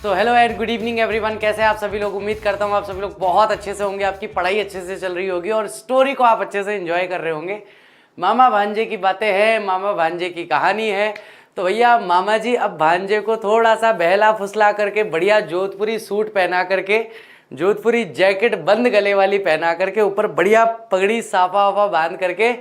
तो hello and good evening everyone, कैसे हैं आप सभी लोग। उम्मीद करता हूँ आप सभी लोग बहुत अच्छे से होंगे, आपकी पढ़ाई अच्छे से चल रही होगी और स्टोरी को आप अच्छे से एंजॉय कर रहे होंगे। मामा भांजे की बातें हैं, मामा भांजे की कहानी है। तो भैया मामा जी अब भांजे को थोड़ा सा बहला फुसला करके बढ़िया जोधपुरी सूट पहना करके, जोधपुरी जैकेट बंद गले वाली पहना करके, ऊपर बढ़िया पगड़ी साफा वाफा बांध करके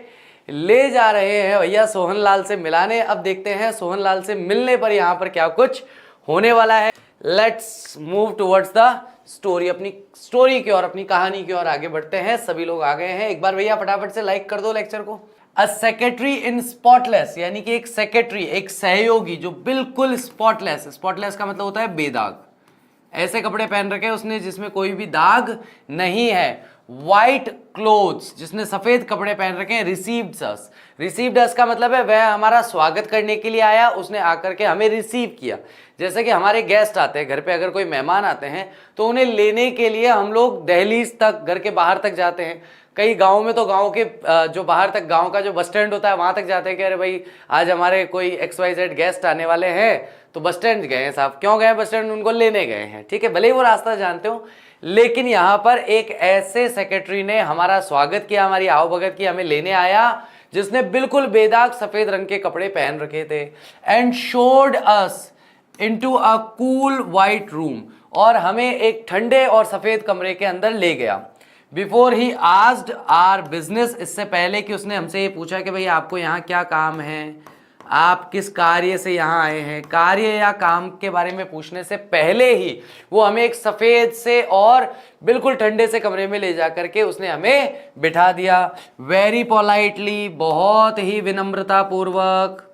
ले जा रहे हैं भैया सोहनलाल से मिलाने। अब देखते हैं सोहनलाल से मिलने पर यहाँ पर क्या कुछ होने वाला है। Let's move towards the story. अपनी स्टोरी की ओर, अपनी कहानी की ओर आगे बढ़ते हैं। सभी लोग आ गए हैं, एक बार भैया फटाफट से लाइक कर दो लेक्चर को। अ सेक्रेटरी इन स्पॉटलेस, यानी कि एक सेक्रेटरी, एक सहयोगी जो बिल्कुल स्पॉटलेस, स्पॉटलेस का मतलब होता है बेदाग, ऐसे कपड़े पहन रखे उसने जिसमें कोई भी दाग नहीं है। वाइट क्लोथ्स, जिसने सफेद कपड़े पहन रखे हैं। रिसीव्ड अस, रिसीव्ड अस का मतलब है वह हमारा स्वागत करने के लिए आया, उसने आकर के हमें रिसीव किया। जैसे कि हमारे गेस्ट आते हैं घर पे, अगर कोई मेहमान आते हैं तो उन्हें लेने के लिए हम लोग दहलीज तक, घर के बाहर तक जाते हैं। कई गाँव में तो गाँव के जो बाहर तक, गाँव का जो बस स्टैंड होता है वहां तक जाते हैं कि अरे भाई आज हमारे कोई XYZ गेस्ट आने वाले हैं तो बस स्टैंड गए हैं साहब। क्यों गए बस स्टैंड? उनको लेने गए हैं, ठीक है, भले ही वो रास्ता जानते हो। लेकिन यहाँ पर एक ऐसे सेक्रेटरी ने हमारा स्वागत किया, हमारी आवभगत की, हमें लेने आया, जिसने बिल्कुल बेदाग सफेद रंग के कपड़े पहन रखे थे। And showed us into a cool white room, और हमें एक ठंडे और सफेद कमरे के अंदर ले गया। Before he asked our business, इससे पहले कि उसने हमसे ये पूछा कि भाई आपको यहाँ क्या काम है, आप किस कार्य से यहाँ आए हैं, कार्य या काम के बारे में पूछने से पहले ही वो हमें एक सफेद से और बिल्कुल ठंडे से कमरे में ले जा करके उसने हमें बिठा दिया। वेरी पोलाइटली, बहुत ही विनम्रता पूर्वक,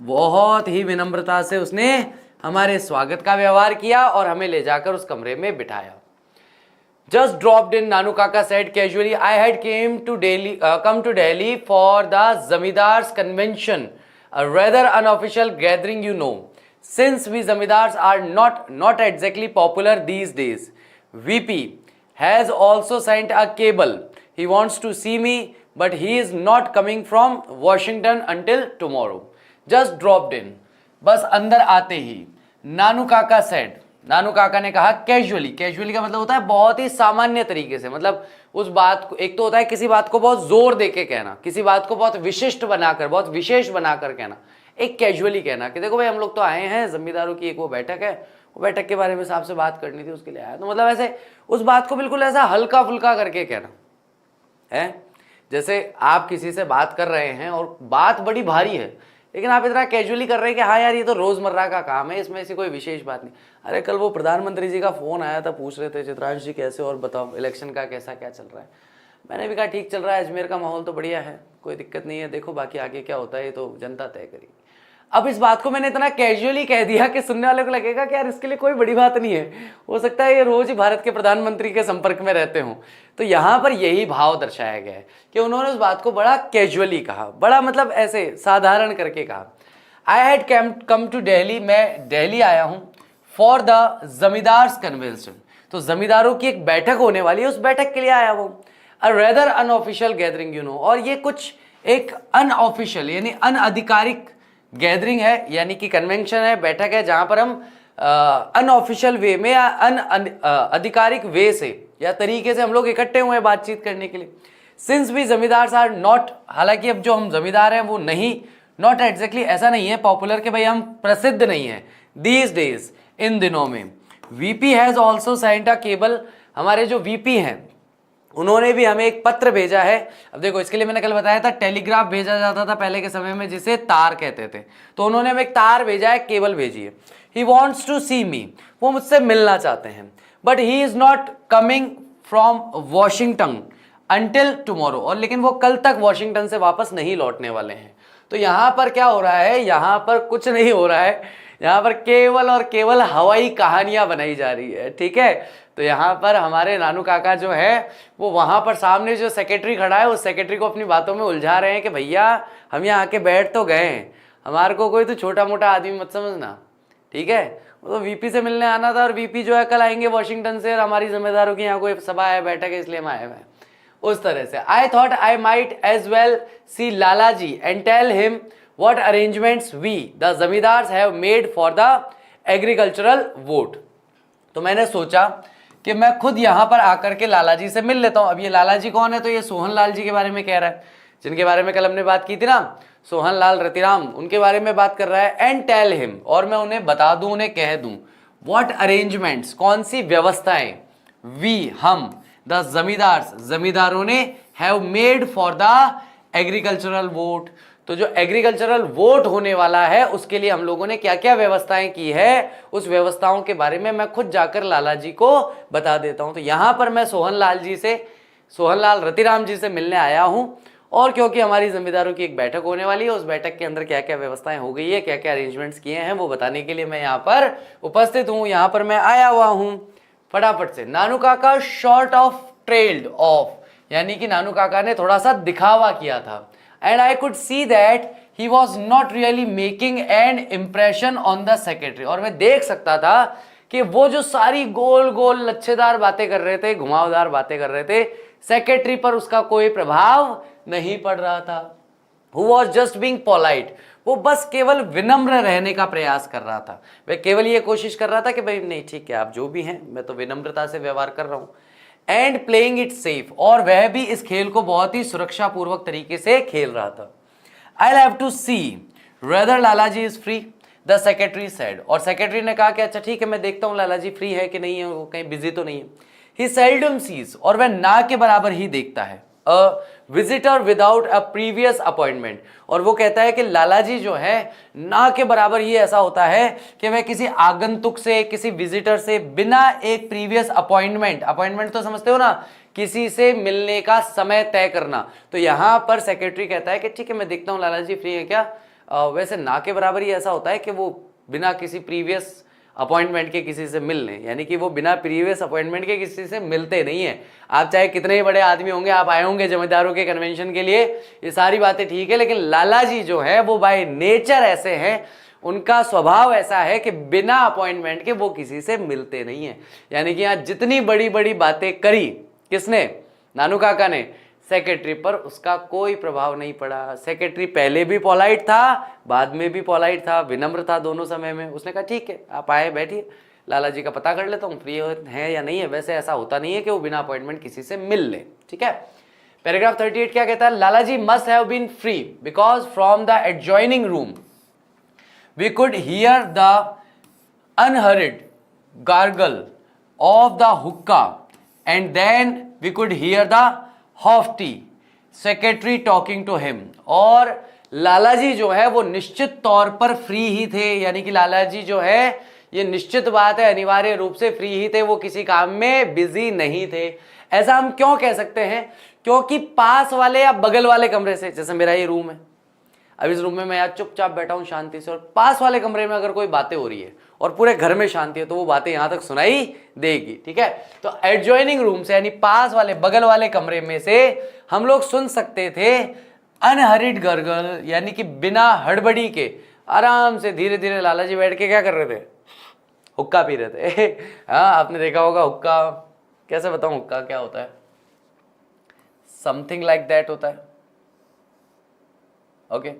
बहुत ही विनम्रता से उसने हमारे स्वागत का व्यवहार किया और हमें ले जाकर उस कमरे में बिठाया। Just dropped in, Nanu Kaka said casually. I had come to Delhi for the Zamidars convention, a rather unofficial gathering, you know. Since we Zamidars are not exactly popular these days, VP has also sent a cable. He wants to see me, but he is not coming from Washington until tomorrow. Just dropped in. बस अंदर आते ही नानू काका said, नानू काका ने कहा casually. Casually का मतलब होता है बहुत ही सामान्य तरीके से, मतलब उस बात को, एक तो होता है किसी बात को बहुत जोर देके कहना, किसी बात को बहुत विशिष्ट बनाकर, बहुत विशेष बनाकर कहना, एक कैजुअली कहना कि देखो भाई हम लोग तो आए हैं, जमींदारों की एक वो बैठक है, वो बैठक के बारे में साहब से बात करनी थी, उसके लिए आया। तो मतलब ऐसे उस बात को बिल्कुल ऐसा हल्का फुल्का करके कहना है। जैसे आप किसी से बात कर रहे हैं और बात बड़ी भारी है, लेकिन आप इतना कैजुअली कर रहे हैं कि हाँ यार ये तो रोजमर्रा का काम है, इसमें ऐसी कोई विशेष बात नहीं। अरे कल वो प्रधानमंत्री जी का फोन आया था, पूछ रहे थे चित्रांश जी कैसे और बताओ इलेक्शन का कैसा क्या चल रहा है। मैंने भी कहा ठीक चल रहा है, अजमेर का माहौल तो बढ़िया है, कोई दिक्कत नहीं है, देखो बाकी आगे क्या होता है ये तो जनता तय करेगी। अब इस बात को मैंने इतना कैजुअली कह दिया कि सुनने वाले को लगेगा कि यार इसके लिए कोई बड़ी बात नहीं है, हो सकता है ये रोज ही भारत के प्रधानमंत्री के संपर्क में रहते हों। तो यहाँ पर यही भाव दर्शाया गया है कि उन्होंने उस बात को बड़ा कैजुअली कहा, बड़ा मतलब ऐसे साधारण करके कहा। I had come to Delhi, मैं दिल्ली आया हूँ फॉर द जमींदार्स कन्वेंशन, तो जमींदारों की एक बैठक होने वाली है, उस बैठक के लिए आया वो। A rather unofficial gathering, you know, और ये कुछ एक अनऑफिशियल यानी अनआधिकारिक गैदरिंग है, यानी कि कन्वेंशन है, बैठक है, जहां पर हम अनऑफिशियल वे में या आधिकारिक वे से या तरीके से हम लोग इकट्ठे हुए हैं बातचीत करने के लिए। सिंस वी जमींदार आर नॉट, हालांकि अब जो हम जमींदार हैं वो नहीं, नॉट एग्जैक्टली ऐसा नहीं है पॉपुलर के भाई हम प्रसिद्ध नहीं है दीज डेज, इन दिनों में। VP has also sent a cable, हमारे जो वीपी हैं उन्होंने भी हमें एक पत्र भेजा है। अब देखो इसके लिए मैंने कल बताया था टेलीग्राफ भेजा जाता था पहले के समय में, जिसे तार कहते थे, तो उन्होंने हमें एक तार भेजा है, केबल भेजी है। ही वॉन्ट्स टू सी मी, वो मुझसे मिलना चाहते हैं, but he is not coming from Washington until tomorrow, और लेकिन वो कल तक वॉशिंगटन से वापस नहीं लौटने वाले हैं। तो यहाँ पर क्या हो रहा है, यहाँ पर कुछ नहीं हो रहा है, यहाँ पर केवल और केवल हवाई कहानियां बनाई जा रही है, ठीक है। तो यहाँ पर हमारे नानू काका जो है वो वहाँ पर सामने जो सेक्रेटरी खड़ा है उस सेक्रेटरी को अपनी बातों में उलझा रहे हैं कि भैया हम यहाँ आके बैठ तो गए हैं, हमारे को कोई तो छोटा मोटा आदमी मत समझना, ठीक है। वो तो वीपी से मिलने आना था और वीपी जो है कल आएंगे वॉशिंगटन से और हमारी जिम्मेदारों की यहाँ कोई सभा है, बैठक है, इसलिए हम आए हुए हैं, उस तरह से। I thought I might as well see Lala ji and tell him what arrangements we the zamindars have made for the agricultural vote. तो मैंने सोचा कि मैं खुद यहाँ पर आकर के लाला जी से मिल लेता हूँ। अब ये लाला जी कौन है, तो ये सोहन लाल जी के बारे में कह रहा है, जिनके बारे में कल हमने बात की थी ना, सोहन लाल रतिराम, उनके बारे में बात कर रहा है। एंड टेल हिम, और मैं उन्हें बता दूं, उन्हें कह दूं, व्हाट अरेंजमेंट्स, कौन सी व्यवस्थाएं, वी, हम, द जमींदार्स, जमींदारों ने, have made for the agricultural vote, तो जो एग्रीकल्चरल वोट होने वाला है उसके लिए हम लोगों ने क्या क्या व्यवस्थाएं की है, उस व्यवस्थाओं के बारे में मैं खुद जाकर लाला जी को बता देता हूं। तो यहां पर मैं सोहन लाल रतिराम जी से मिलने आया हूं, और क्योंकि हमारी जमींदारों की एक बैठक होने वाली है, उस बैठक के अंदर क्या क्या व्यवस्थाएं हो गई है, क्या क्या अरेंजमेंट्स किए हैं, वो बताने के लिए मैं यहाँ पर उपस्थित हूँ, यहाँ पर मैं आया हुआ हूँ। फटाफट से, नानू काका शॉर्ट ऑफ ट्रेल्ड ऑफ, यानी कि नानू काका ने थोड़ा सा दिखावा किया था। And I could see that he was not really making an impression on the secretary, और मैं देख सकता था कि वो जो सारी गोल गोल लच्छेदार बातें कर रहे थे, घुमावदार बातें कर रहे थे, सेक्रेटरी पर उसका कोई प्रभाव नहीं पड़ रहा था। Who was just being polite, वो बस केवल विनम्र रहने का प्रयास कर रहा था। वह केवल ये कोशिश कर रहा था कि भाई नहीं ठीक है, आप जो भी हैं, मैं तो विनम्रता से व्यवहार कर रहा हूं। एंड प्लेइंग इट सेफ, और वह भी इस खेल को बहुत ही सुरक्षा पूर्वक तरीके से खेल रहा था। I have to see whether Lala ji is free, the secretary said, और सेक्रेटरी ने कहा कि अच्छा ठीक है, मैं देखता हूं लाला जी फ्री है कि नहीं है, वो कहीं बिजी तो नहीं है। ही सेल्डम सीज, और वह ना के बराबर ही देखता है, a visitor without a previous appointment, और वो कहता है कि लाला जी जो है ना के बराबर ही ऐसा होता है कि वह किसी आगंतुक से, किसी विजिटर से बिना एक प्रीवियस अपॉइंटमेंट तो समझते हो ना, किसी से मिलने का समय तय करना। तो यहां पर सेक्रेटरी कहता है कि ठीक है, मैं देखता हूं लाला जी फ्री है क्या। वैसे ना के बराबर ही ऐसा होता है कि वो बिना किसी प्रीवियस अपॉइंटमेंट के किसी से मिल लें, यानी कि वो बिना प्रीवियस अपॉइंटमेंट के किसी से मिलते नहीं है। आप चाहे कितने ही बड़े आदमी होंगे, आप आए होंगे जमींदारों के कन्वेंशन के लिए, ये सारी बातें ठीक है, लेकिन लाला जी जो है वो बाय नेचर ऐसे हैं, उनका स्वभाव ऐसा है कि बिना अपॉइंटमेंट के वो किसी से मिलते नहीं है। यानी कि यहाँ जितनी बड़ी बड़ी बातें करी किसने, नानू काका ने, सेक्रेटरी पर उसका कोई प्रभाव नहीं पड़ा। सेक्रेटरी पहले भी पॉलाइट था, बाद में भी पॉलाइट था, विनम्र था दोनों समय में। उसने कहा ठीक है, आप आए बैठिए, लाला जी का पता कर लेता हूँ फ्री है या नहीं है। वैसे ऐसा होता नहीं है कि वो बिना अपॉइंटमेंट किसी से मिल ले, ठीक है। पैराग्राफ 38 क्या कहता है, Lala ji must have been free because from the adjoining room we could hear the unhurried gargle of the hookah and then we could hear the haughty secretary talking to him. और लाला जी जो है वो निश्चित तौर पर फ्री ही थे, यानी कि लाला जी जो है, ये निश्चित बात है, अनिवार्य रूप से फ्री ही थे, वो किसी काम में बिजी नहीं थे। ऐसा हम क्यों कह सकते हैं, क्योंकि पास वाले या बगल वाले कमरे से, जैसे मेरा ये रूम है, अब इस रूम में मैं यार चुपचाप बैठा हूं शांति से, और पास वाले कमरे में अगर कोई बातें हो रही है और पूरे घर में शांति है, तो वो बातें यहां तक सुनाई देगी, ठीक है। तो एडजॉइनिंग रूम से, यानी पास वाले बगल वाले कमरे में से हम लोग सुन सकते थे अनहरिड गरगल, यानी कि बिना हड़बड़ी के आराम से धीरे धीरे लाला जी बैठ के क्या कर रहे थे, हुक्का पी रहे थे। हाँ, आपने देखा होगा हुक्का, कैसे बताऊं हुक्का क्या होता है, समथिंग लाइक दैट होता है, ओके।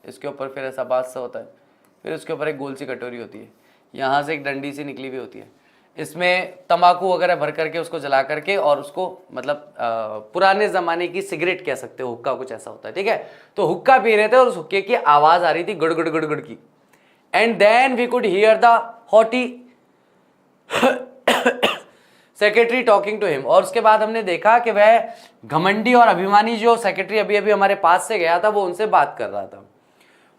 इसके ऊपर फिर ऐसा बात सा होता है, फिर उसके ऊपर एक गोल सी कटोरी होती है, यहाँ से एक डंडी सी निकली हुई होती है, इसमें तंबाकू वगैरह भर करके उसको जला करके, और उसको मतलब पुराने ज़माने की सिगरेट कह सकते हो, हुक्का कुछ ऐसा होता है, ठीक है। तो हुक्का पी रहे थे और उस हुक्के की आवाज़ आ रही थी गुड़ गुड़ गुड़ गुड़ की। And then we could hear the haughty secretary talking to him, और उसके बाद हमने देखा कि वह घमंडी और अभिमानी जो सेक्रेटरी अभी अभी हमारे पास से गया था, वो उनसे बात कर रहा था।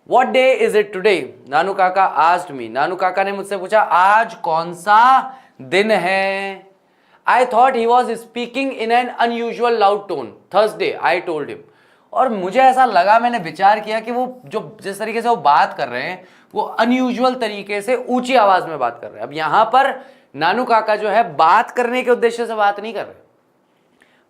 What day is it today? नानू काका asked me. नानू काका ने मुझसे पूछा आज कौन सा दिन है। I thought he was speaking in an unusual loud tone. Thursday, I told him. और मुझे ऐसा लगा, मैंने विचार किया कि वो जो जिस तरीके से वो बात कर रहे हैं, वो अनयूजुअल तरीके से ऊंची आवाज में बात कर रहे हैं। अब यहां पर नानू काका जो है बात करने के उद्देश्य से बात नहीं कर रहे।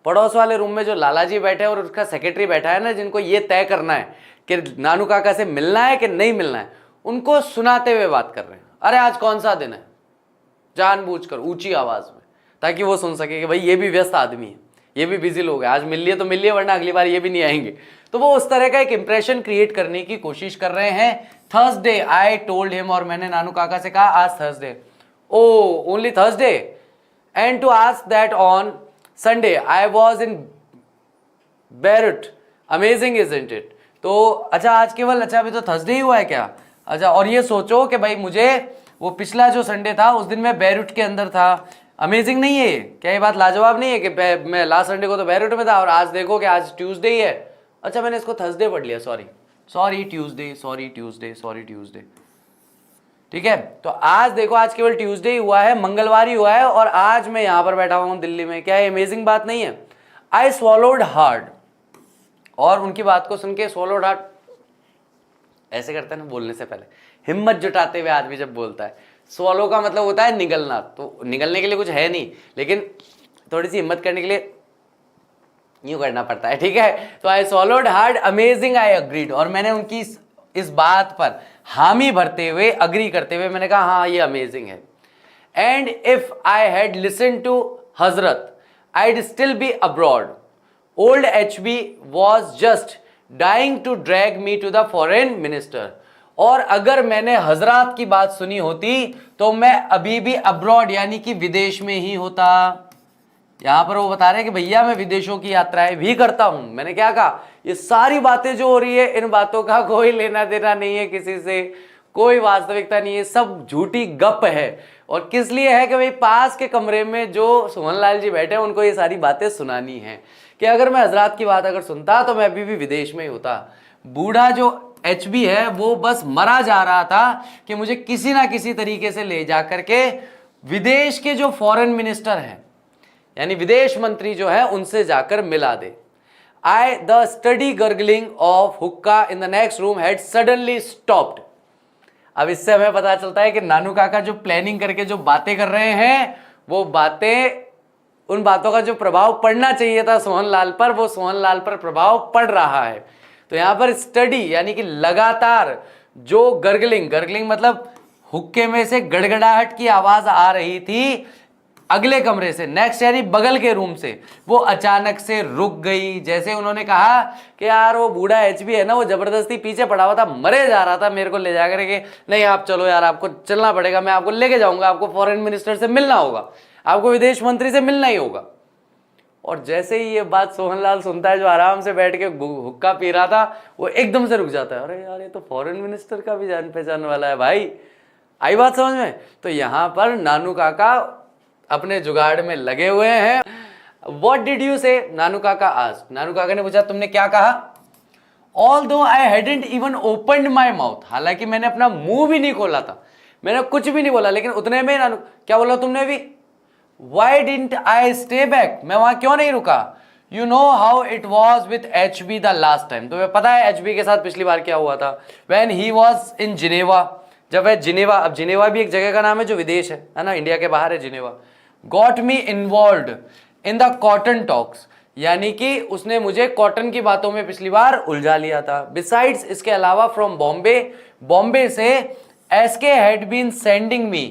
पड़ोस वाले रूम में जो लाला जी बैठे और उसका सेक्रेटरी बैठा है ना, जिनको ये तय करना है कि नानू काका से मिलना है कि नहीं मिलना है, उनको सुनाते हुए बात कर रहे हैं। अरे आज कौन सा दिन है, जानबूझकर ऊंची आवाज में, ताकि वो सुन सके कि भाई ये भी व्यस्त आदमी है, ये भी बिजी लोग हैं, आज मिल लिए तो मिल लिए, वरना अगली बार ये भी नहीं आएंगे। तो वो उस तरह का एक इंप्रेशन क्रिएट करने की कोशिश कर रहे हैं। थर्सडे आई टोल्ड हिम, और मैंने नानू काका से कहा आज Thursday. Oh only Thursday. And to ask that on Sunday I was in Beirut. Amazing isn't it. तो अच्छा आज केवल, अच्छा अभी तो थर्सडे ही हुआ है क्या? अच्छा, और ये सोचो कि भाई मुझे वो पिछला जो संडे था उस दिन मैं बेरुट के अंदर था. अमेजिंग नहीं है क्या? ये बात लाजवाब नहीं है कि मैं लास्ट संडे को तो बेरुट में था और आज देखो कि आज ट्यूसडे ही है. अच्छा मैंने इसको थर्सडे पढ़ लिया, सॉरी ट्यूसडे. ठीक है, तो आज देखो आज केवल ट्यूसडे ही हुआ है, मंगलवार ही हुआ है, और आज मैं यहां पर बैठा हुआ हूं दिल्ली में. क्या अमेजिंग बात नहीं है? आई स्वॉलोड हार्ड. और उनकी बात को सुन के स्वॉलोड हार्ड ऐसे करते हैं ना बोलने से पहले, हिम्मत जुटाते हुए आदमी जब बोलता है. स्वॉलो का मतलब होता है निगलना, तो निगलने के लिए कुछ है नहीं, लेकिन थोड़ी सी हिम्मत करने के लिए यूं करना पड़ता है. ठीक है, तो I swallowed hard, amazing, I agreed. और मैंने उनकी इस बात पर हामी भरते हुए, अग्री करते हुए मैंने कहा हाँ ये अमेजिंग है. And if I had listen to Hazrat I'd still be abroad. Old HB was just dying to drag me to the foreign minister. और अगर मैंने हजरात की बात सुनी होती तो मैं अभी भी अब्रॉड यानी कि विदेश में ही होता. यहां पर वो बता रहे हैं कि भैया मैं विदेशों की यात्राएं भी करता हूं. मैंने क्या कहा? ये सारी बातें जो हो रही है इन बातों का कोई लेना देना नहीं है किसी से, कोई वास्तविकता नहीं है, सब झूठी गप है. और किस लिए है कि भाई पास के कमरे में जो सोहनलाल जी बैठे हैं उनको ये सारी बातें सुनानी है कि अगर मैं हजरात की बात अगर सुनता तो मैं अभी भी विदेश में ही होता. बूढ़ा जो HB है वो बस मरा जा रहा था कि मुझे किसी ना किसी तरीके से ले जा करके विदेश के जो फॉरेन मिनिस्टर हैं यानी विदेश मंत्री जो है उनसे जाकर मिला दे. I the study gargling of हुक्का in the next room had suddenly stopped. अब इससे हमें पता चलता है कि नानू काका जो प्लानिंग करके जो बातें कर रहे हैं वो बातें, उन बातों का जो प्रभाव पड़ना चाहिए था सोहनलाल पर, वो सोहनलाल पर प्रभाव पड़ रहा है. तो यहां पर स्टडी यानी कि लगातार जो गर्गलिंग मतलब हुक्के में से गड़गड़ाहट की आवाज आ रही थी अगले कमरे से, नेक्स्ट यानी बगल के रूम से, वो अचानक से रुक गई. जैसे उन्होंने कहा कि यार वो बूढ़ा HB है ना, वो जबरदस्ती पीछे पड़ा हुआ था, मरे जा रहा था, मेरे को ले जाकर के नहीं आप चलो यार, आपको चलना पड़ेगा, मैं आपको लेके जाऊंगा, आपको फॉरेन मिनिस्टर से मिलना होगा, आपको विदेश मंत्री से मिलना ही होगा. और जैसे ही ये बात सोहनलाल सुनता है जो आराम से बैठ के हुक्का पी रहा था, वो एकदम से रुक जाता है. अरे यार ये तो फॉरेन मिनिस्टर का भी जान पहचान वाला है भाई. आई बात समझ में? तो यहां पर नानू काका अपने जुगाड़ में लगे हुए हैं. वॉट डिड यू से? नानू काका आज, नानू काका ने पूछा तुमने क्या कहा? Although I hadn't even opened my mouth, हालांकि मैंने अपना मुंह भी नहीं खोला था, मैंने कुछ भी नहीं बोला, लेकिन उतने में नानू क्या बोला तुमने भी? Why didn't I stay back? मैं वहां क्यों नहीं रुका? You know how it was with HB the last time. तुम्हें पता है HB के साथ पिछली बार क्या हुआ था? When he was in Geneva, जब वह जिनेवा, अब जिनेवा भी एक जगह का नाम है जो विदेश है ना, इंडिया के बाहर है Geneva. Got me involved in the cotton talks, यानी कि उसने मुझे कॉटन की बातों में पिछली बार उलझा लिया था. Besides, इसके अलावा फ्रॉम बॉम्बे से SK had been sending me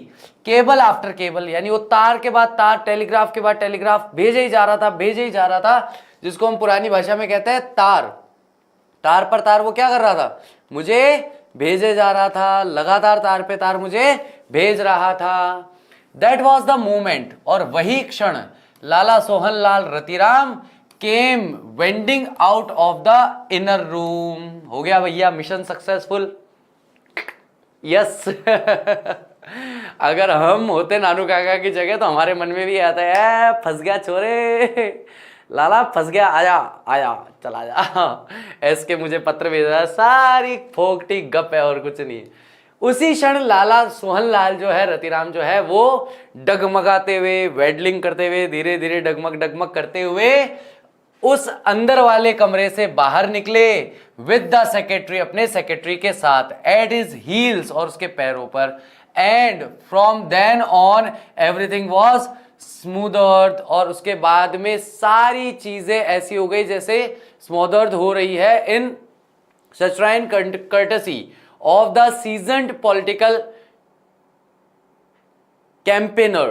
cable after cable, यानी वो तार के बाद तार, टेलीग्राफ के बाद टेलीग्राफ भेजे ही जा रहा था, जिसको हम पुरानी भाषा में कहते हैं तार पर तार. वो क्या कर रहा था? मुझे भेजे जा रहा था, लगातार तार पे तार मुझे भेज रहा था. दैट वॉज द मोमेंट, और वही क्षण Lala Sohanlal Ratiram came wending out of the inner room. हो गया भैया मिशन सक्सेसफुल. यस अगर हम होते नानू काका की जगह तो हमारे मन में भी आता है फंस गया छोरे, लाला फंस गया, आया चला जा. SK मुझे पत्र भेजा, सारी फोकटी गप है और कुछ नहीं. उसी क्षण लाला सोहनलाल जो है, रतिराम जो है, वो डगमगाते हुए, वेडलिंग करते हुए, धीरे धीरे डगमग करते हुए उस अंदर वाले कमरे से बाहर निकले विद द सेक्रेटरी, अपने सेक्रेटरी के साथ, एट हिज हील्स, और उसके पैरों पर. And from then on everything was smoothed, और उसके बाद में सारी चीजें ऐसी हो गई जैसे स्मूदर्ड हो रही है in saccharine courtesy of the seasoned political campaigner.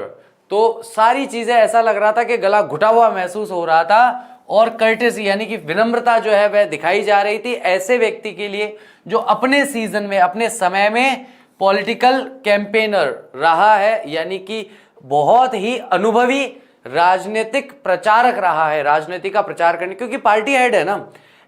तो सारी चीजें ऐसा लग रहा था कि गला घुटा हुआ महसूस हो रहा था, और कर्टेसी यानी कि विनम्रता जो है वह दिखाई जा रही थी ऐसे व्यक्ति के लिए जो अपने सीजन में, अपने समय में पॉलिटिकल कैंपेनर रहा है, यानी कि बहुत ही अनुभवी राजनीतिक प्रचारक रहा है, राजनीति का प्रचार करने, क्योंकि पार्टी हेड है ना।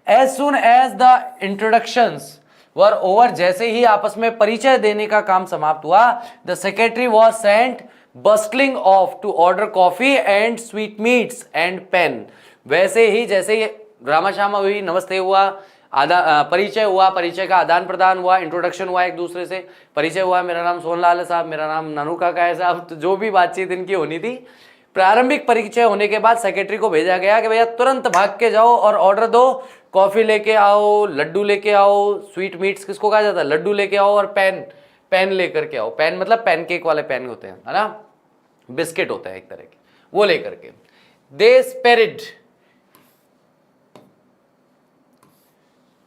As soon as the introductions were over, जैसे ही आपस में परिचय देने का काम समाप्त हुआ, the secretary was sent bustling off to order coffee and sweet meats and paan. वैसे ही जैसे ही रामाश्यामा हुई, नमस्ते हुआ, परिचय हुआ, परिचय का आदान प्रदान हुआ, इंट्रोडक्शन हुआ, एक दूसरे से परिचय हुआ, मेरा नाम सोहनलाल है साहब, मेरा नाम नानू काका है साहब, तो जो भी बातचीत इनकी होनी थी, प्रारंभिक परिचय होने के बाद सेक्रेटरी को भेजा गया कि भैया तुरंत भाग के जाओ और ऑर्डर दो, कॉफी लेके आओ, लड्डू लेके आओ, स्वीट मीट्स किसको कहा जाता है, लड्डू लेके आओ, और पेन लेकर के आओ। पेन मतलब पैनकेक वाले पेन होते हैं, है ना, बिस्किट होते हैं एक तरह के, वो लेकर के। दे स्पेरिड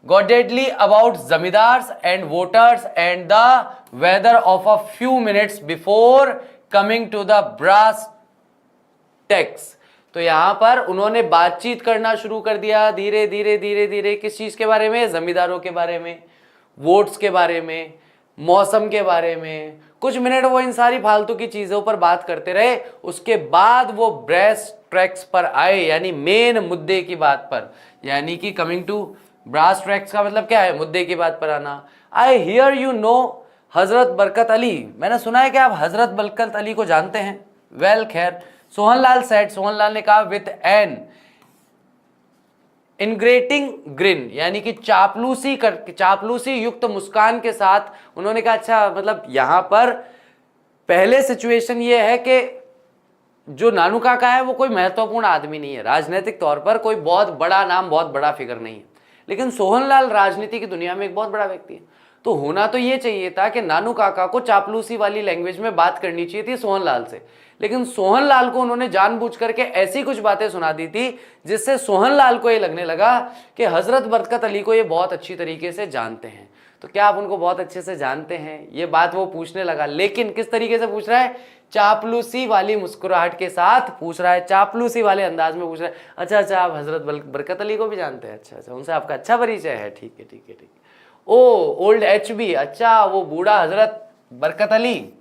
godly about zamindars and voters and the weather of a few minutes before coming to the brass tacks। तो यहां पर उन्होंने बातचीत करना शुरू कर दिया धीरे धीरे धीरे धीरे। किस चीज के बारे में? जमींदारों के बारे में, वोट्स के बारे में, मौसम के बारे में। कुछ मिनट वो इन सारी फालतू की चीजों पर बात करते रहे, उसके बाद वो ब्रेस ट्रैक्स पर आए, यानी मेन मुद्दे की बात पर, यानी कि कमिंग टू ब्रास ट्रैक्स का मतलब क्या है? मुद्दे की बात पर आना। आई हियर यू नो हजरत बरकत अली, मैंने सुना है कि आप हजरत बरकत अली को जानते हैं। वेल खैर, सोहनलाल सेड, सोहनलाल ने कहा विथ एन इनग्रेटिंग ग्रिन, यानी कि चापलूसी युक्त मुस्कान के साथ उन्होंने कहा अच्छा, मतलब यहां पर पहले सिचुएशन ये है कि जो नानू काका है वो कोई महत्वपूर्ण आदमी नहीं है, राजनीतिक तौर पर कोई बहुत बड़ा नाम, बहुत बड़ा फिगर नहीं है, लेकिन सोहनलाल राजनीति की दुनिया में एक बहुत बड़ा व्यक्ति है। तो होना तो ये चाहिए था कि नानू काका को चापलूसी वाली लैंग्वेज में बात करनी चाहिए थी सोहनलाल से, लेकिन सोहनलाल को उन्होंने जानबूझ करके ऐसी कुछ बातें सुना दी थी जिससे सोहनलाल को ये लगने लगा कि हजरत बरकत अली को ये बहुत अच्छी तरीके से जानते हैं। तो क्या आप उनको बहुत अच्छे से जानते हैं? ये बात वो पूछने लगा, लेकिन किस तरीके से पूछ रहा है? चापलूसी वाली मुस्कुराहट के साथ पूछ रहा है, चापलूसी वाले अंदाज में पूछ रहा है। अच्छा अच्छा, आप हजरत बरकत अली को भी जानते हैं? अच्छा अच्छा, उनसे आपका अच्छा परिचय है, ठीक है ठीक है ठीक है। ओ ओल्ड HB, अच्छा वो बूढ़ा हजरत Barkat Ali.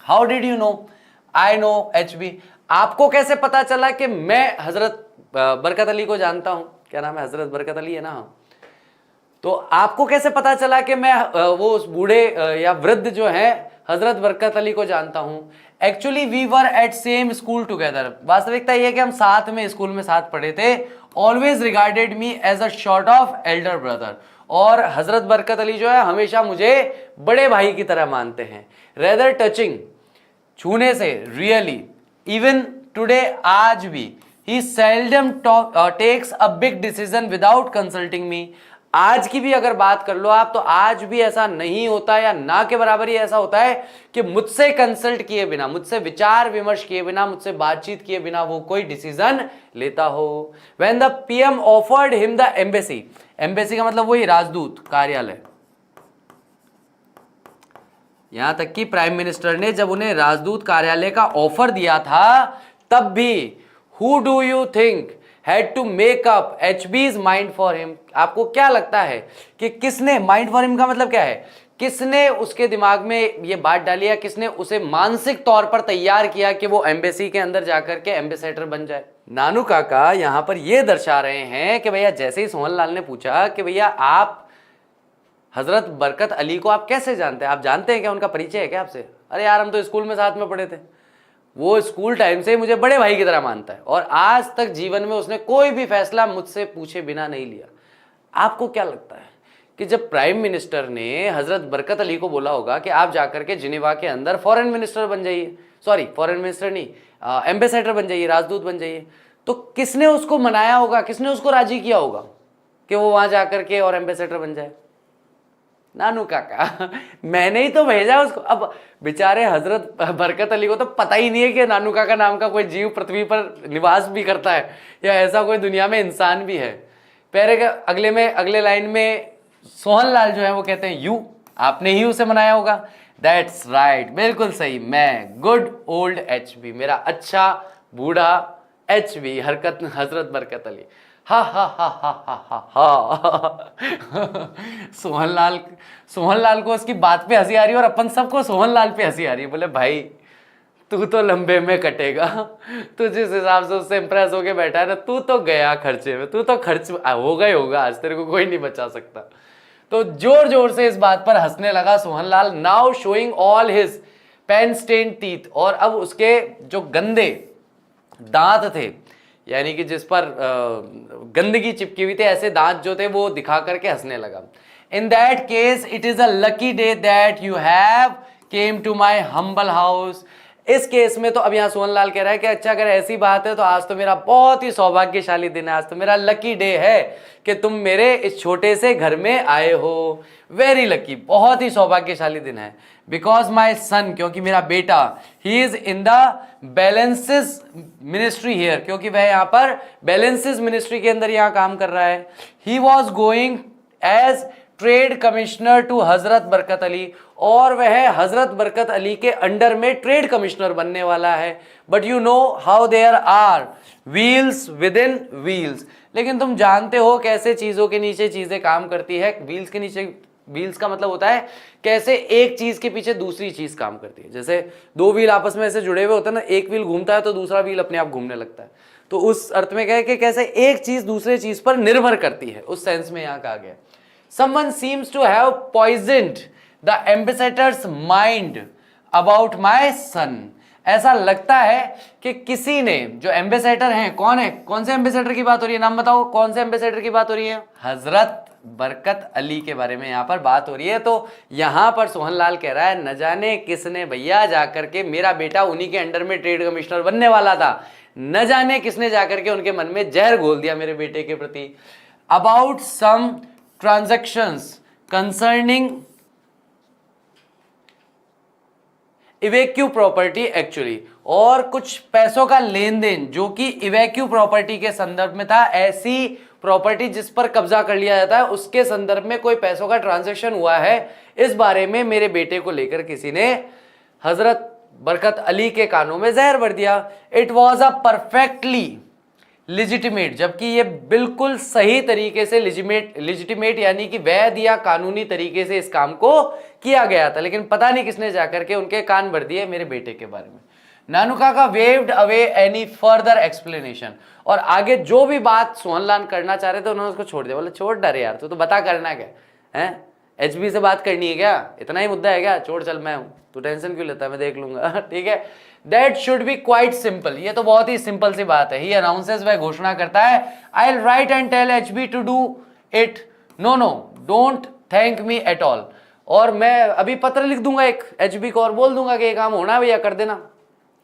How did you know? I know HB। आपको कैसे पता चला कि मैं हजरत बरकत अली को जानता हूं? क्या नाम है? हजरत बरकत अली है ना। तो आपको कैसे पता चला कि मैं वो उस बूढ़े या वृद्ध जो है हजरत बरकत अली को जानता हूं? Actually we were at same school together. वास्तविकता यह है कि हम साथ में स्कूल में साथ पढ़े थे। Always regarded me as a sort of elder brother, और हजरत बरकत अली जो है हमेशा मुझे बड़े भाई की तरह मानते हैं। रेदर टचिंग, छूने से, रियली, इवन टुडे, आज भी, he seldom takes a big decision without consulting me. आज की भी अगर बात कर लो आप, तो आज भी ऐसा नहीं होता, या ना के बराबर ही ऐसा होता है कि मुझसे कंसल्ट किए बिना, मुझसे विचार विमर्श किए बिना, मुझसे बातचीत किए बिना वो कोई डिसीजन लेता हो। When the PM offered him the embassy, embassy का मतलब वही राजदूत कार्यालय, यहां तक कि प्राइम मिनिस्टर ने जब उन्हें राजदूत कार्यालय का ऑफर दिया था, तब भी who do you think had to make up HB's mind for him। आपको क्या लगता है कि किसने, mind for him का मतलब क्या है, किसने उसके दिमाग में ये बात डाली है, किसने उसे मानसिक तौर पर तैयार किया कि वो एम्बेसी के अंदर जाकर के एम्बेसडर बन जाए? नानू काका यहां पर ये दर्शा रहे हैं कि भैया, जैसे ही सोहनलाल ने पूछा कि भैया आप हजरत बरकत अली को आप कैसे जानते हैं, आप जानते हैं क्या, उनका परिचय है क्या आपसे? अरे यार, हम तो स्कूल में साथ में पढ़े थे, वो स्कूल टाइम से मुझे बड़े भाई की तरह मानता है, और आज तक जीवन में उसने कोई भी फैसला मुझसे पूछे बिना नहीं लिया। आपको क्या लगता है कि जब प्राइम मिनिस्टर ने हजरत बरकत अली को बोला होगा कि आप जाकर के जिनेवा के अंदर फॉरेन मिनिस्टर बन जाइए, सॉरी फॉरेन मिनिस्टर नहीं, एम्बेसडर बन जाइए, राजदूत बन जाइए, तो किसने उसको मनाया होगा, किसने उसको राजी किया होगा कि वो वहां जाकर के और एम्बेसडर बन जाए? नानू काका। मैंने ही तो भेजा उसको। अब बेचारे हजरत बरकत अली को तो पता ही नहीं है कि नानू काका नाम का कोई जीव पृथ्वी पर निवास भी करता है, या ऐसा कोई दुनिया में इंसान भी है। पैरे के अगले लाइन में सोहनलाल जो है वो कहते हैं यू, आपने ही उसे मनाया होगा। दैट्स राइट, बिल्कुल सही, मैं, गुड ओल्ड HB, मेरा अच्छा बूढ़ा HB, हजरत बरकत अली। हा हा हा हा हा हा हा। सोहनलाल को उसकी बात पे हंसी आ रही है और अपन सबको सोहनलाल पे हंसी आ रही है। बोले भाई तू तो लंबे में कटेगा, तू जिस हिसाब से उससे इंप्रेस होके बैठा है ना, तू तो गया खर्चे में, तू तो खर्च होगा ही होगा, आज तेरे को कोई नहीं बचा सकता। तो जोर जोर से इस बात पर हंसने लगा Sohanlal, now showing all his paan stain teeth. और अब उसके जो गंदे दांत थे, यानी कि जिस पर गंदगी चिपकी हुई थी, ऐसे दांत जो थे वो दिखा करके हंसने लगा। In that case it is a lucky day that you have came to my humble house. इस केस में तो अब यहां सोहनलाल कह रहा है कि अच्छा अगर ऐसी बात है तो आज तो मेरा बहुत ही सौभाग्यशाली दिन है, आज तो मेरा लकी डे है कि तुम मेरे इस छोटे से घर में आए हो। वेरी लकी, बहुत ही सौभाग्यशाली दिन है। बिकॉज माई सन, क्योंकि मेरा बेटा, he is in the balances ministry here, क्योंकि वह यहाँ पर बैलेंसेस मिनिस्ट्री के अंदर यहाँ काम कर रहा है। He was going as trade commissioner to Hazrat Barkat Ali, और वह हजरत बरकत अली के अंडर में ट्रेड कमिश्नर बनने वाला है। But you know how there are wheels within wheels, लेकिन तुम जानते हो कैसे चीजों के नीचे चीजें काम करती है। व्हील्स के नीचे, व्हील्स का मतलब होता है कैसे एक चीज के पीछे दूसरी चीज काम करती है। जैसे दो व्हील आपस में ऐसे जुड़े हुए होते हैं ना, एक व्हील घूमता है तो दूसरा व्हील अपने आप घूमने लगता है। तो उस अर्थ में क्या है कि कैसे एक चीज दूसरे चीज पर निर्भर करती है, उस सेंस में यहां कहा गया। Someone seems to have poisoned the ambassador's mind about my son. ऐसा लगता है कि किसी ने, जो एम्बेसडर हैं, कौन है, कौन से एम्बेसडर की बात हो रही है, नाम बताओ कौन से एम्बेसडर की बात हो रही है? हजरत बरकत अली के बारे में यहां पर बात हो रही है। तो यहां पर सोहनलाल कह रहा है न जाने किसने भैया जाकर के, मेरा बेटा उन्हीं के अंडर में ट्रेड कमिश्नर बनने वाला था, न जाने किसने जाकर के उनके मन में जहर घोल दिया मेरे बेटे के प्रति। About some transactions concerning evacuee property actually, और कुछ पैसों का लेन देन जो कि इवेक्यू प्रॉपर्टी के संदर्भ में था। ऐसी प्रॉपर्टी जिस पर कब्जा कर लिया जाता है उसके संदर्भ में कोई पैसों का ट्रांजैक्शन हुआ है, इस बारे में मेरे बेटे को लेकर किसी ने हजरत बरकत अली के कानों में जहर भर दिया। It was a perfectly legitimate, जबकि ये बिल्कुल सही तरीके से लिजिटिमेट यानी कि वैध या कानूनी तरीके से इस काम को किया गया था, लेकिन पता नहीं किसने जाकर के उनके कान भर दिए मेरे बेटे के बारे में। नानू काका waived away any further explanation, और आगे जो भी बात सोहनलाल करना चाह रहे थे उन्होंने उसको छोड़ दिया। बोले छोड़ डरे यार, तू तो बता करना क्या है, एचबी से बात करनी है क्या, इतना ही मुद्दा है क्या, छोड़ चल, मैं हूं, तू टेंशन क्यों लेता है, मैं देख लूंगा। ठीक है, that should be quite simple, ये तो बहुत ही सिंपल सी बात है। ही अनाउंसेस, वह घोषणा करता है, I will write and tell HB to do it, no no don't thank me at all, और मैं अभी पत्र लिख दूंगा एक एचबी को और बोल दूंगा कि ये काम होना है भैया, कर देना।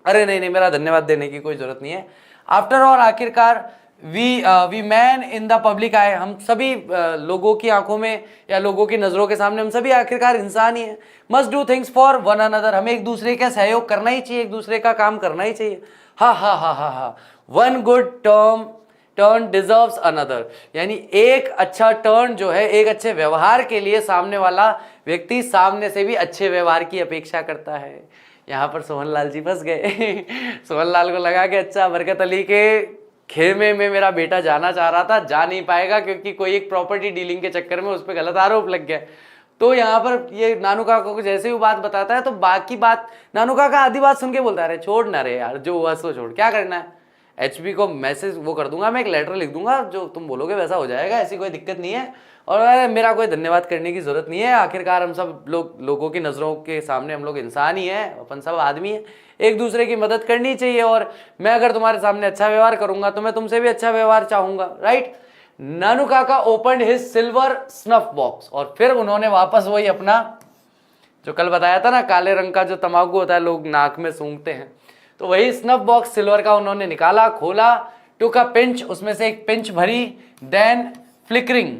अरे नहीं नहीं, मेरा धन्यवाद देने की कोई जरूरत नहीं है। आफ्टर ऑल, आखिरकार we man in the public आए, हम सभी लोगों की आंखों में या लोगों की नजरों के सामने हम सभी आखिरकार इंसान ही हैं। Must do things for one another, हमें एक दूसरे का सहयोग करना ही चाहिए, एक दूसरे का काम करना ही चाहिए। हा हा हा हा हा, one good turn deserves another, यानी एक अच्छा टर्न जो है, एक अच्छे व्यवहार के लिए सामने वाला व्यक्ति सामने से भी अच्छे व्यवहार की अपेक्षा करता है। यहाँ पर सोहनलाल जी फंस गए। सोहनलाल को लगा कि अच्छा बरकत अली के खेमे में मेरा बेटा जाना चाह रहा था, जा नहीं पाएगा क्योंकि कोई एक प्रॉपर्टी डीलिंग के चक्कर में उस पर गलत आरोप लग गया। तो यहाँ पर ये नानू काका को जैसे ही बात बताता है तो बाकी बात नानू काका आधी बात सुन के बोलता है, अरे छोड़ ना रे यार, जो हुआ सो छोड़, क्या करना है। एचपी को मैसेज वो कर दूंगा, मैं एक लेटर लिख दूंगा, जो तुम बोलोगे वैसा हो जाएगा, ऐसी कोई दिक्कत नहीं है। और मेरा कोई धन्यवाद करने की जरूरत नहीं है, आखिरकार हम सब लोगों की नज़रों के सामने हम लोग इंसान ही हैं, अपन सब आदमी हैं, एक दूसरे की मदद करनी चाहिए। और मैं अगर तुम्हारे सामने अच्छा व्यवहार करूंगा तो मैं तुमसे भी अच्छा व्यवहार चाहूंगा, राइट। नानू काका opened his silver snuff box, और फिर उन्होंने वापस वही अपना जो कल बताया था ना, काले रंग का जो तंबाकू होता है लोग नाक में सूंघते हैं, तो वही स्नफ बॉक्स सिल्वर का उन्होंने निकाला, खोला, टुक अ पिंच, उसमें से एक पिंच भरी, देन फ्लिकरिंग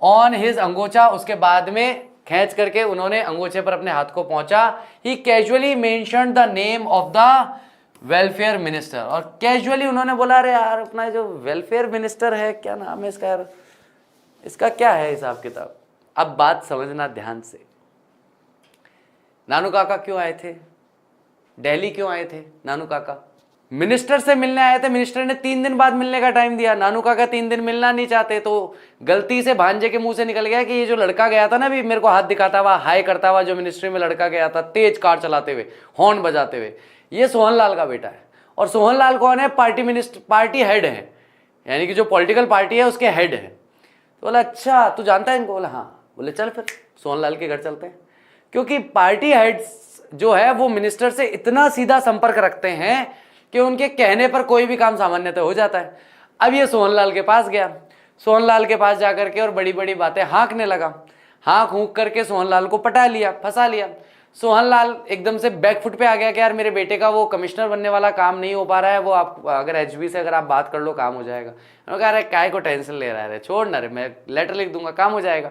ऑन हिज अंगोछा, उसके बाद में खींच करके उन्होंने अंगोछे पर अपने हाथ को पहुंचा। He casually mentioned the name of the welfare minister, और कैजुअली उन्होंने बोला, अरे यार अपना जो वेलफेयर मिनिस्टर है, क्या नाम है इसका यार, इसका क्या है हिसाब किताब। अब बात समझना ध्यान से, नानू काका क्यों आए थे, दिल्ली क्यों आए थे नानू काका, मिनिस्टर से मिलने आए थे, मिनिस्टर ने 3 दिन बाद मिलने का टाइम दिया। नानू काका 3 दिन मिलना नहीं चाहते, तो गलती से भांजे के मुंह से निकल गया कि ये जो लड़का गया था ना, अभी मेरे को हाथ दिखाता हुआ, हाय करता हुआ, जो मिनिस्ट्री में लड़का गया था तेज कार चलाते हुए, हॉर्न बजाते हुए, ये सोहनलाल का बेटा है। और सोहनलाल कौन है? पार्टी हेड है, यानी कि जो पॉलिटिकल पार्टी है उसके हेड है। तो बोला अच्छा तू जानता है इनको? बोला हाँ। बोले चल फिर सोहनलाल के घर चलते हैं, क्योंकि पार्टी हेड्स जो है वो मिनिस्टर से इतना सीधा संपर्क रखते हैं कि उनके कहने पर कोई भी काम सामान्यतः हो जाता है। अब ये सोहनलाल के पास गया, सोहनलाल के पास जाकर के और बड़ी बड़ी बातें हाँकने लगा, हाँक हूँक करके सोहनलाल को पटा लिया, फंसा लिया। सोहनलाल एकदम से बैकफुट पे आ गया कि यार मेरे बेटे का वो कमिश्नर बनने वाला काम नहीं हो पा रहा है, वो आप अगर एचबी से अगर आप बात कर लो काम हो जाएगा। उन्होंने कहा अरे काय को टेंशन ले रहा है, छोड़ ना रे, मैं लेटर लिख दूंगा काम हो जाएगा।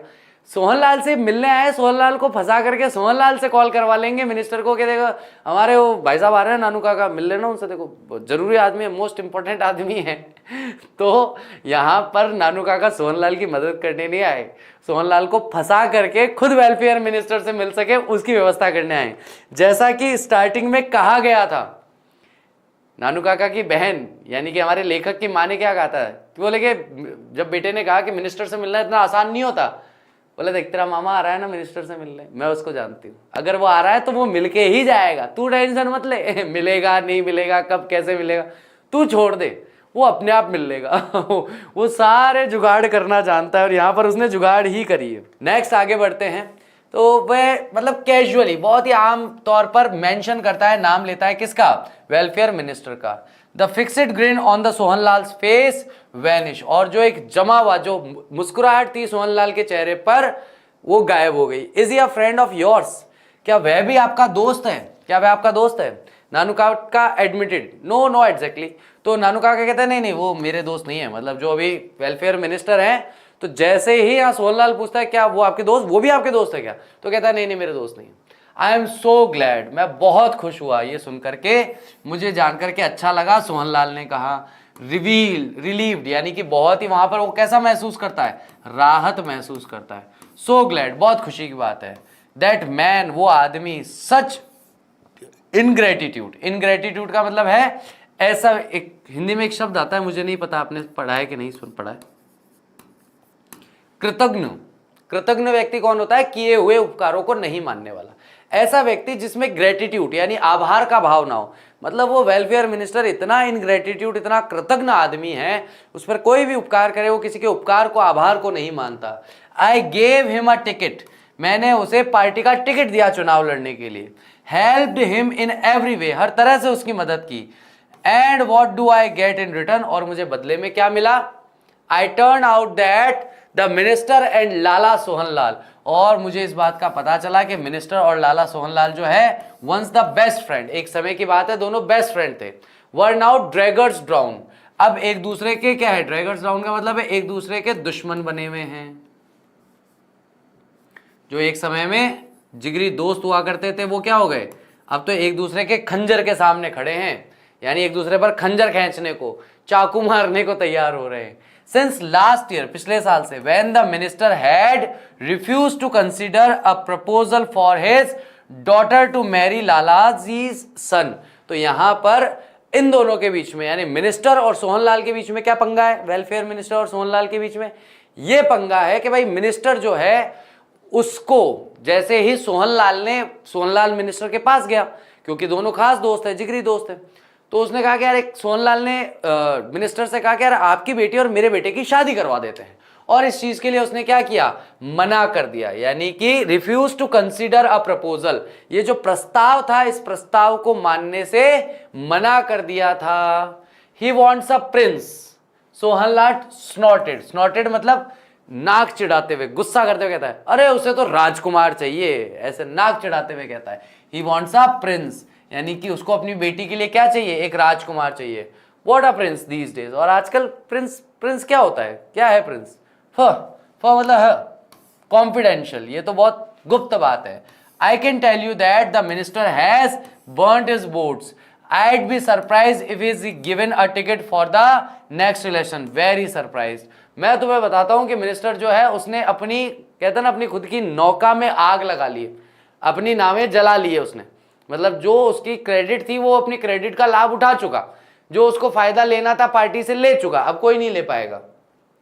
सोहनलाल से मिलने आए, सोहनलाल को फंसा करके सोहनलाल से कॉल करवा लेंगे मिनिस्टर को कि देखो हमारे वो भाई साहब आ रहे हैं नानू काका, मिल लेना उनसे, देखो जरूरी आदमी है, मोस्ट इंपॉर्टेंट आदमी है। तो यहाँ पर नानू काका सोहनलाल की मदद करने नहीं आए, सोहनलाल को फंसा करके खुद वेलफेयर मिनिस्टर से मिल सके उसकी व्यवस्था करने आए। जैसा कि स्टार्टिंग में कहा गया था, नानू काका की बहन यानी कि हमारे लेखक की माँ ने क्या कहा था कि बोले कि जब बेटे ने कहा कि मिनिस्टर से मिलना इतना आसान नहीं होता, बोले देख तेरा मामा आ रहा है ना मिनिस्टर से मिलने, मैं उसको जानती हूँ, अगर वो आ रहा है तो वो मिलके ही जाएगा, तू टेंशन मत ले। मिलेगा नहीं मिलेगा, कब कैसे मिलेगा, तू छोड़ दे, वो अपने आप मिल लेगा। वो सारे जुगाड़ करना जानता है और यहाँ पर उसने जुगाड़ ही करी है। नेक्स्ट आगे बढ़ते हैं, तो वह मतलब कैजुअली बहुत ही आम तौर पर मेंशन करता है, नाम लेता है किसका? वेलफेयर मिनिस्टर का। The fixed grin on the Sohanlal's face vanish, और जो एक जमा हुआ जो मुस्कुराहट थी सोहनलाल के चेहरे पर वो गायब हो गई। Is he a friend of yours, क्या वह भी आपका दोस्त है? क्या वह आपका दोस्त है? नानू काका एडमिटेड नो नो एग्जैक्टली। तो नानू काका कहते हैं नहीं नहीं वो मेरे दोस्त नहीं है, मतलब जो अभी वेलफेयर मिनिस्टर हैं। तो जैसे ही यहाँ सोहनलाल पूछता है क्या वो आपके दोस्त, वो भी आपके दोस्त है क्या, तो कहता है नहीं नहीं मेरे दोस्त नहीं है। आई एम सो ग्लैड, मैं बहुत खुश हुआ ये सुन करके, मुझे जान करके अच्छा लगा। सोहनलाल ने कहा रिलीव्ड, यानी कि बहुत ही वहां पर वो कैसा महसूस करता है? राहत महसूस करता है। सो ग्लैड, बहुत खुशी की बात है। दैट मैन, वो आदमी, सच इनग्रेटिट्यूड, इनग्रेटिट्यूड का मतलब है ऐसा, एक हिंदी में एक शब्द आता है, मुझे नहीं पता आपने पढ़ा है कि नहीं सुन पढ़ा है, कृतज्ञ। कृतज्ञ व्यक्ति कौन होता है? किए हुए उपकारों को नहीं मानने वाला, ऐसा व्यक्ति जिसमें ग्रेटिट्यूड यानी आभार का भाव ना हो। मतलब वो वेलफेयर मिनिस्टर इतना इनग्रेटिट्यूड, इतना कृतज्ञ आदमी है, उस पर कोई भी उपकार करे वो किसी के उपकार को, आभार को नहीं मानता। I gave him a ticket, मैंने उसे पार्टी का टिकट दिया चुनाव लड़ने के लिए। Helped him in every way, हर तरह से उसकी मदद की। And what do I get in return, और मुझे बदले में क्या मिला? I turn out that the minister and Lala Sohanlal, और मुझे इस बात का पता चला कि मिनिस्टर और लाला सोहनलाल जो है वंस द बेस्ट फ्रेंड, एक समय की बात है दोनों बेस्ट फ्रेंड थे, वर नाउ ड्रैगर्स डाउन, अब एक दूसरे के क्या है? ड्रैगर्स डाउन का मतलब है एक दूसरे के दुश्मन बने हुए हैं। जो एक समय में जिगरी दोस्त हुआ करते थे वो क्या हो गए? अब तो एक दूसरे के खंजर के सामने खड़े हैं, यानी एक दूसरे पर खंजर खींचने को, चाकू मारने को तैयार हो रहे हैं। सिंस लास्ट ईयर, पिछले साल से, when the minister had refuse to consider a proposal for his daughter to marry Lalaji's son. तो यहां पर इन दोनों के बीच में, यानी मिनिस्टर और सोहनलाल के बीच में क्या पंगा है? वेलफेयर मिनिस्टर और सोहनलाल के बीच में यह पंगा है कि भाई मिनिस्टर जो है उसको, जैसे ही सोहनलाल मिनिस्टर के पास गया, क्योंकि दोनों खास दोस्त है, जिगरी दोस्त है, तो उसने कहा कि यार एक सोहनलाल ने मिनिस्टर से कहा कि यार आपकी बेटी और मेरे बेटे की शादी करवा देते हैं, और इस चीज के लिए उसने क्या किया? मना कर दिया, यानी कि refuse to consider a proposal, ये जो प्रस्ताव था इस प्रस्ताव को मानने से मना कर दिया था। He wants a prince, Sohanlal स्नॉटेड, स्नॉटेड मतलब नाक चिढ़ाते हुए, गुस्सा करते हुए कहता है अरे उसे तो राजकुमार चाहिए, ऐसे नाक चिढ़ाते हुए कहता है। ही वॉन्ट्स अ प्रिंस, यानी कि उसको अपनी बेटी के लिए क्या चाहिए? एक राजकुमार चाहिए। What a prince these days, और आजकल प्रिंस क्या होता है? क्या है प्रिंस? मतलब है कॉन्फिडेंशियल, ये तो बहुत गुप्त बात है। I can tell you that the minister has burnt his boats, I'd be surprised if he's given a ticket for the next election. Very surprised. मैं तुम्हें बताता हूं कि मिनिस्टर जो है उसने अपनी, कहते ना, अपनी खुद की नौका में आग लगा ली, अपनी नावें जला लिए उसने, मतलब जो उसकी क्रेडिट थी वो अपनी क्रेडिट का लाभ उठा चुका, जो उसको फायदा लेना था पार्टी से ले चुका, अब कोई नहीं ले पाएगा।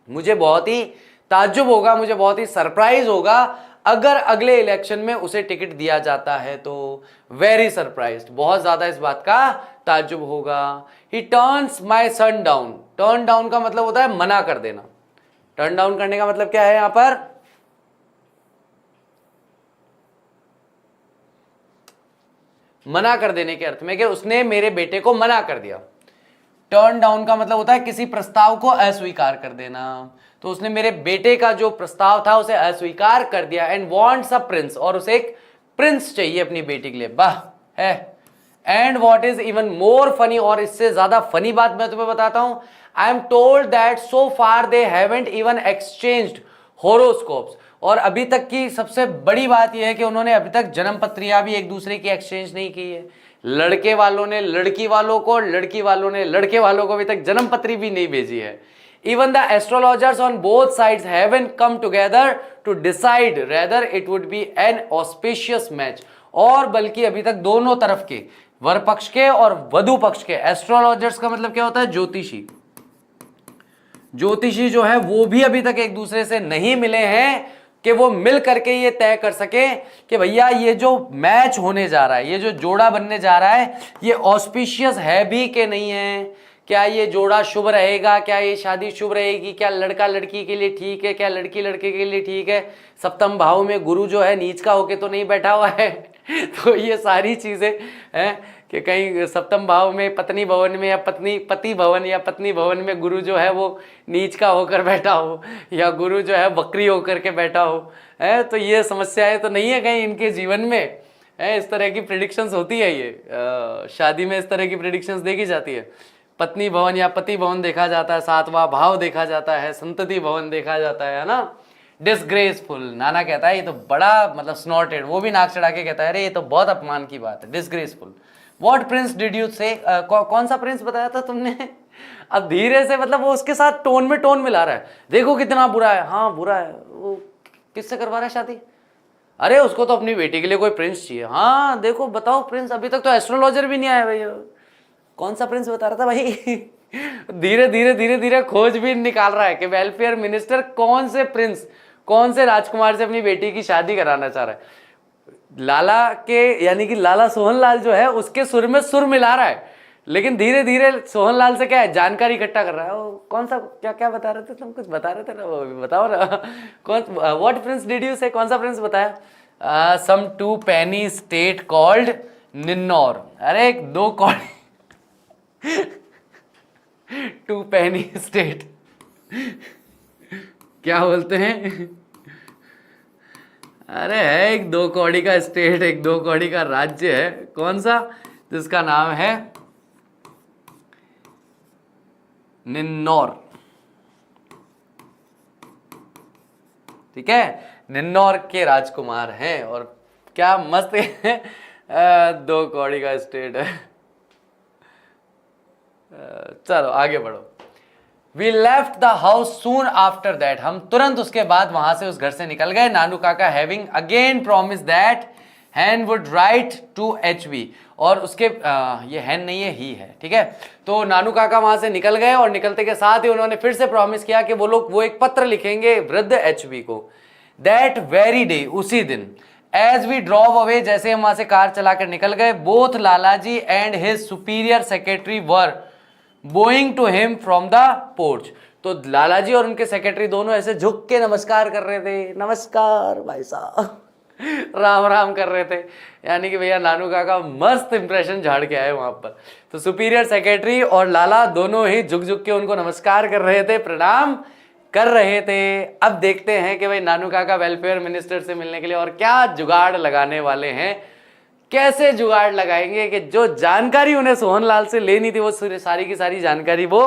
मुझे बहुत ही ताज्जुब होगा, मुझे बहुत ही सरप्राइज होगा अगर अगले इलेक्शन में उसे टिकट दिया जाता है तो। वेरी सरप्राइज्ड, बहुत ज्यादा इस बात का ताज्जुब होगा। He turns my son down. Turn down का मतलब होता है मना कर देना। टर्न डाउन करने का मतलब क्या है यहां पर? मना कर देने के अर्थ में कि उसने मेरे बेटे को मना कर दिया। टर्न डाउन का मतलब होता है किसी प्रस्ताव को अस्वीकार कर देना। तो उसने मेरे बेटे का जो प्रस्ताव था उसे अस्वीकार कर दिया। एंड वांट्स अ प्रिंस, और उसे एक प्रिंस चाहिए अपनी बेटी के लिए। वाह है। And what is even more funny, और इससे ज्यादा फनी बात मैं तुम्हें बताता हूं, I am told that so far they haven't even exchanged horoscopes. और अभी तक की सबसे बड़ी बात यह है कि उन्होंने अभी तक जन्म पत्रियां भी एक दूसरे की एक्सचेंज नहीं की है। लड़के वालों ने लड़की वालों को, लड़की वालों ने लड़के वालों को अभी तक जन्म पत्री भी नहीं भेजी है। Even the astrologers on both sides haven't come together to decide whether it would be an auspicious match. और बल्कि अभी तक दोनों तरफ के, वर पक्ष के और वधु पक्ष के, एस्ट्रोलॉजर्स का मतलब क्या होता है? ज्योतिषी। ज्योतिषी जो है वो भी अभी तक एक दूसरे से नहीं मिले हैं कि वो मिल करके ये तय कर सके कि भैया ये जो मैच होने जा रहा है, ये जो जोड़ा बनने जा रहा है, ये ऑस्पिशियस है भी कि नहीं है। क्या ये जोड़ा शुभ रहेगा? क्या ये शादी शुभ रहेगी? क्या लड़का लड़की के लिए ठीक है? क्या लड़की लड़के के लिए ठीक है? सप्तम भाव में गुरु जो है नीच का होके तो नहीं बैठा हुआ है। तो ये सारी चीजें हैं कि कहीं सप्तम भाव में पत्नी भवन में या पति भवन या पत्नी भवन में गुरु जो है वो नीच का होकर बैठा हो, या गुरु जो है बकरी होकर के बैठा हो, है। तो ये समस्याएं तो नहीं है कहीं इनके जीवन में, है। इस तरह की प्रेडिक्शंस होती है, ये शादी में इस तरह की प्रेडिक्शंस देखी जाती है। पत्नी भवन या पति भवन देखा जाता है, सातवां भाव देखा जाता है, संतति भवन देखा जाता है ना। डिसग्रेसफुल, नाना कहता है ये तो बड़ा मतलब स्नॉटेड, वो भी नाक चढ़ा के कहता है अरे ये तो बहुत अपमान की बात है, disgraceful. What Prince did you से? कौन सा प्रिंस बताया था तुमने? अब धीरे से मतलब वो उसके साथ टोन में टोन मिला रहा है। देखो कितना बुरा है। हाँ बुरा है। वो किससे करवा रहा है शादी? अरे उसको तो अपनी बेटी के लिए कोई प्रिंस चाहिए। हाँ देखो बताओ प्रिंस, अभी तक तो एस्ट्रोलॉजर भी नहीं आया भाई। कौन सा प्रिंस बता रहा था भाई? धीरे धीरे धीरे धीरे खोज भी निकाल रहा है कि वेलफेयर मिनिस्टर कौन से प्रिंस, कौन से राजकुमार से अपनी बेटी की शादी कराना चाह रहा है। लाला के यानी कि लाला सोहनलाल जो है उसके सुर में सुर मिला रहा है, लेकिन धीरे धीरे सोहनलाल से क्या है, जानकारी इकट्ठा कर रहा है। वो कौन सा क्या क्या बता रहे थे तुम? कुछ बता रहे थे ना, वो बताओ ना। कौन? व्हाट प्रिंस डिड यू से? कौन सा प्रिंस बताया? सम 2 penny स्टेट कॉल्ड निन्नौर। अरे 2 कौड़ी 2 penny स्टेट क्या बोलते हैं? अरे है एक 2 कौड़ी का स्टेट, एक 2 कौड़ी का राज्य है। कौन सा? जिसका नाम है निन्नौर। ठीक है, निन्नौर के राजकुमार हैं और क्या मस्त है। 2 कौड़ी का स्टेट है। चलो आगे बढ़ो। We left the house soon after that. हम तुरंत उसके बाद वहां से उस घर से निकल गए। नानू काका having again promised that Hen would write to HB, और उसके ये हैन नहीं है, ही है। ठीक है, तो नानू काका वहां से निकल गए और निकलते के साथ ही उन्होंने फिर से प्रॉमिस किया कि वो एक पत्र लिखेंगे वृद्ध HB को। That very day, उसी दिन, as we drove away, जैसे हम वहां से कार चलाकर निकल गए, both Lalaji and his superior secretary were bowing to him from the porch. तो लालाजी और उनके सेक्रेटरी दोनों ऐसे झुक के नमस्कार कर रहे थे। नमस्कार भाई साहब, राम राम कर रहे थे। यानी कि भैया नानू काका मस्त इंप्रेशन झाड़ के आए वहां पर। तो सुपीरियर सेक्रेटरी और लाला दोनों ही झुक झुक के उनको नमस्कार कर रहे थे, प्रणाम कर रहे थे। अब देखते हैं कि भाई नानू काका वेलफेयर मिनिस्टर से मिलने के लिए और क्या जुगाड़ लगाने वाले हैं। कैसे जुगाड़ लगाएंगे कि जो जानकारी उन्हें सोहनलाल से लेनी थी वो सारी की सारी जानकारी वो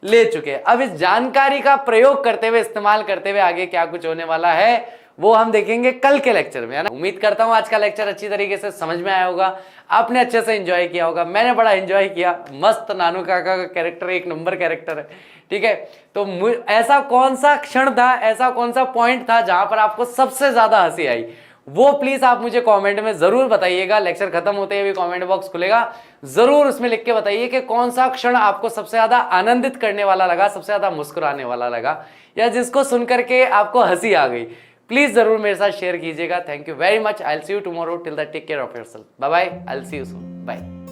ले चुके। अब इस जानकारी का प्रयोग करते हुए, इस्तेमाल करते हुए आगे क्या कुछ होने वाला है वो हम देखेंगे कल के लेक्चर में, है ना। उम्मीद करता हूं आज का लेक्चर अच्छी तरीके से समझ में आया होगा, आपने अच्छे से एंजॉय किया होगा। मैंने बड़ा एंजॉय किया। मस्त नानू काका का कैरेक्टर एक नंबर कैरेक्टर है। ठीक है, तो ऐसा कौन सा क्षण था, ऐसा कौन सा पॉइंट था जहां पर आपको सबसे ज्यादा हंसी आई, वो प्लीज आप मुझे कमेंट में जरूर बताइएगा। लेक्चर खत्म होते ही भी कमेंट बॉक्स खुलेगा, जरूर उसमें लिख के बताइए कि कौन सा क्षण आपको सबसे ज्यादा आनंदित करने वाला लगा, सबसे ज्यादा मुस्कुराने वाला लगा, या जिसको सुनकर के आपको हंसी आ गई। प्लीज जरूर मेरे साथ शेयर कीजिएगा। Thank you very much. I will see you tomorrow. Till that take care of yourself. Bye bye. I will see you soon. Bye.